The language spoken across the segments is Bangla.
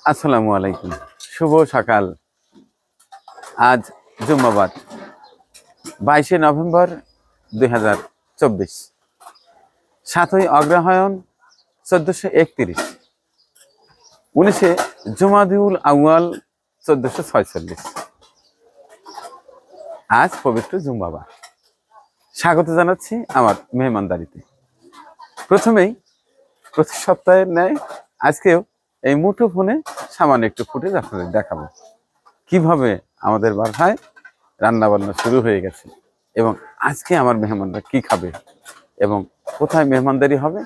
আসসালামু আলাইকুম, শুভ সকাল। আজ জুম্মাবাদ 22শে নভেম্বর 2024, 7ই অগ্রহায়ণ 1431, 19শে জুমাদিউল আউয়াল 1446। আজ পবিত্র জুম্মাবাদ। স্বাগত জানাচ্ছি আমার মেহমানদারিতে। প্রথমেই প্রতি সপ্তাহের ন্যায় আজকেও এই মুঠো ফোনে সামান্য একটু ফুটেজ আপনাদের দেখাবো কিভাবে আমাদের বাসায় রান্না বান্না শুরু হয়ে গেছে এবং আজকে আমার মেহমানরা কি খাবে এবং কোথায় মেহমানদারি হবে,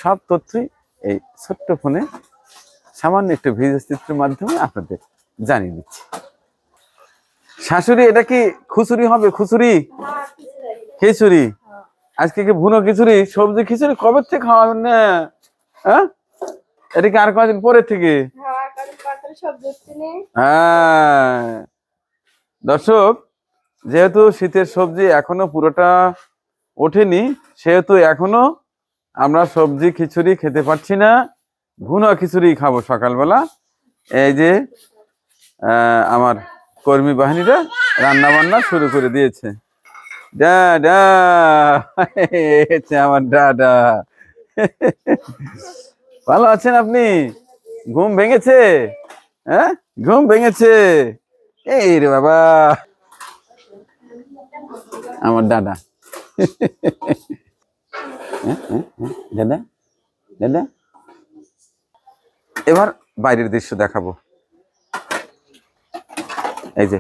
সব তথ্যই এই ছোট্ট ফোনে সামান্য একটু ভিডিও চিত্রের মাধ্যমে আপনাদের জানিয়ে দিচ্ছি। শাশুড়ি, এটা কি খিচুড়ি হবে? খিচুড়ি আজকে কি ভুনো খিচুড়ি, সবজি খিচুড়ি কবে থেকে খাওয়াবেন না? হ্যাঁ, এটা কি আর কদিন পরে থেকে? হ্যাঁ দর্শক, যেহেতু শীতের সবজি এখনো পুরোটা ওঠেনি, সেহেতু এখনো আমরা সবজি খিচুড়ি খেতে পারছি না, ভুনা খিচুড়ি খাবো সকালবেলা। এই যে আমার কর্মী বাহিনীরা রান্না বান্না শুরু করে দিয়েছে। দাদা, আমার দাদা, ভালো আছেন আপনি? ঘুম ভেঙেছে? হ্যাঁ, ঘুম ভেঙেছে। এই রে বাবা, আমার দাদা। দাদা দাদা, এবার বাইরের দৃশ্য দেখাবো। এই যে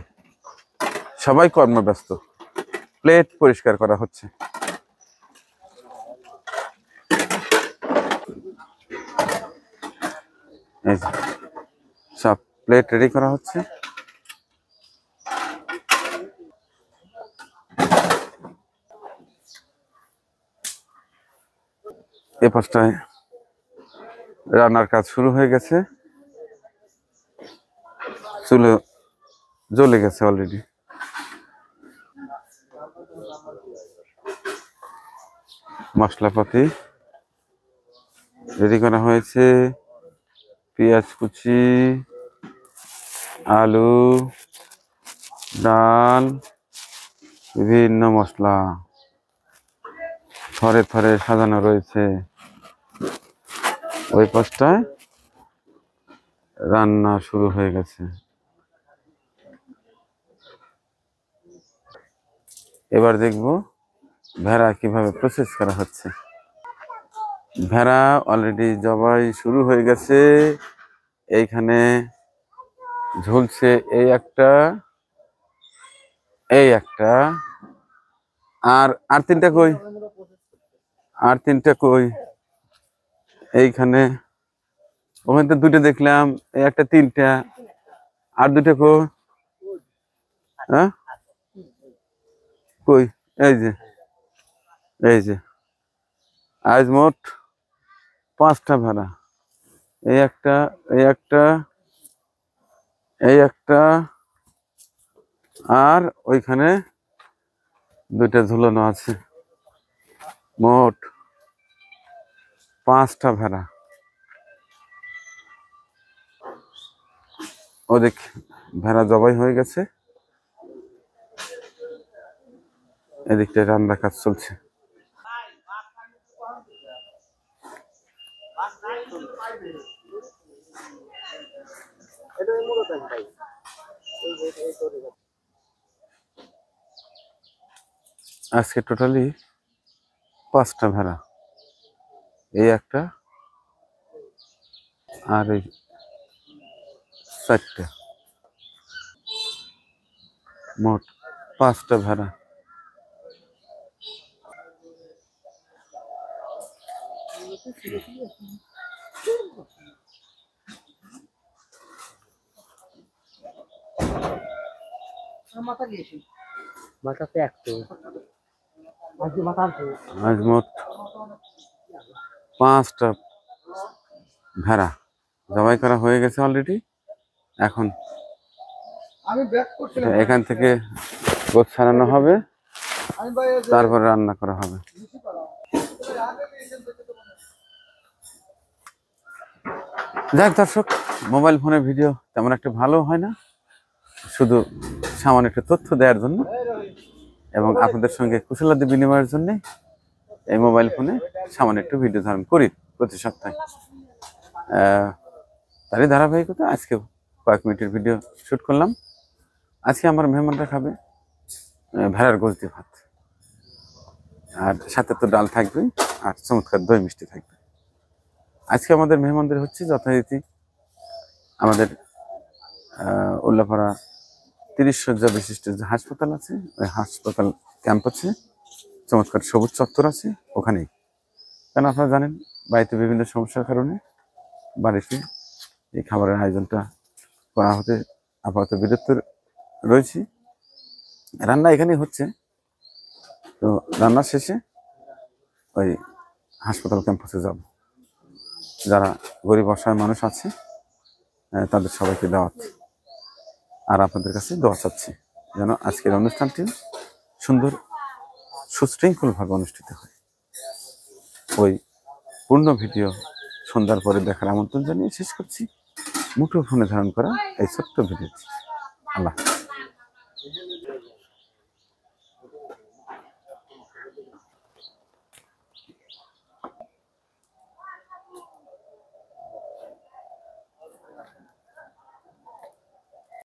সবাই কর্মব্যস্ত, প্লেট পরিষ্কার করা হচ্ছে। এই যে সব প্লেট রেডি করা হচ্ছে। এ পাশটায় রান্নার কাজ শুরু হয়ে গেছে, চুলে জ্বলে গেছে অলরেডি। মশলাপাতি রেডি করা হয়েছে, পেঁয়াজ কুচি, আলু, ডাল, বিভিন্ন মশলা থরে থরে সাজানো রয়েছে। ওই পাশটায় রান্না শুরু হয়ে গেছে। এবার দেখবো ভেড়া কিভাবে প্রসেস করা হচ্ছে। ভেড়া অলরেডি জবাই শুরু হয়ে গেছে। এইখানে ঝুলছে এই একটা, এই একটা, আর তিনটা কই? আর তিনটা কই? এইখানে, ওখানে তো দুটো দেখলাম, এই একটা, তিনটা, আর দুটো কই? হ্যাঁ কই? এই যে, এই যে আজ মোট 5টা ভেড়া। এই একটা, এই একটা, এই একটা, আর ওইখানে দুইটা ঝুলানো আছে। মোট 5টা ভেড়া। ওদিক ভেড়া জবাই হয়ে গেছে, এদিকটা রান্না কাজ চলছে। আজকে টোটালি 5টা ভেড়া, এই একটা, আর এই 4টা, মোট 5টা ভেড়া। আজ মোট 5টা ভেড়া জবাই করা হয়ে গেছে অলরেডি। এখন এখান থেকে গোছ ছাড়ানো হবে, তারপরে রান্না করা হবে। যাক দর্শক, মোবাইল ফোনের ভিডিও তেমন একটা ভালো হয় না, শুধু সামান্য একটু তথ্য দেওয়ার জন্য এবং আপনাদের সঙ্গে কুশলাদি বিনিময়ের জন্য এই মোবাইল ফোনে সামান্য একটু ভিডিও ধারণ করি প্রতি সপ্তাহে। তারই ধারাবাহিকতা আজকে কয়েক মিনিটের ভিডিও শ্যুট করলাম। আজকে আমার মেহমানরা খাবে ভেড়ার গোশ দিয়ে ভাত, আর সাথে তো ডাল থাকবে, আর চমৎকার দই মিষ্টি থাকবে। আজকে আমাদের মেহমানদের হচ্ছে যথারীতি আমাদের উল্লাপাড়া 30 শয্যা বিশিষ্ট যে হাসপাতাল আছে, ওই হাসপাতাল ক্যাম্প আছে, চমৎকার সবুজ চত্বর আছে ওখানেই। কারণ আপনারা জানেন বাড়িতে বিভিন্ন সমস্যার কারণে বাড়িতে এই খাবারের আয়োজনটা করা হতে আপাতত বিরত রয়েছি। রান্না এখানেই হচ্ছে, তো রান্নার শেষে ওই হাসপাতাল ক্যাম্পাসে যাব। যারা গরিব অসহায় মানুষ আছে তাদের সবাইকে দাওয়াত, আর আপনাদের কাছে দোয়া চাচ্ছি যেন আজকের অনুষ্ঠানটি সুন্দর সুশৃঙ্খলভাবে অনুষ্ঠিত হয়। ওই পূর্ণ ভিডিও সন্ধ্যার পরে দেখার আমন্ত্রণ জানিয়ে শেষ করছি মুঠোফোনে ধারণ করা এই ছোট্ট ভিডিওটি। আল্লাহ।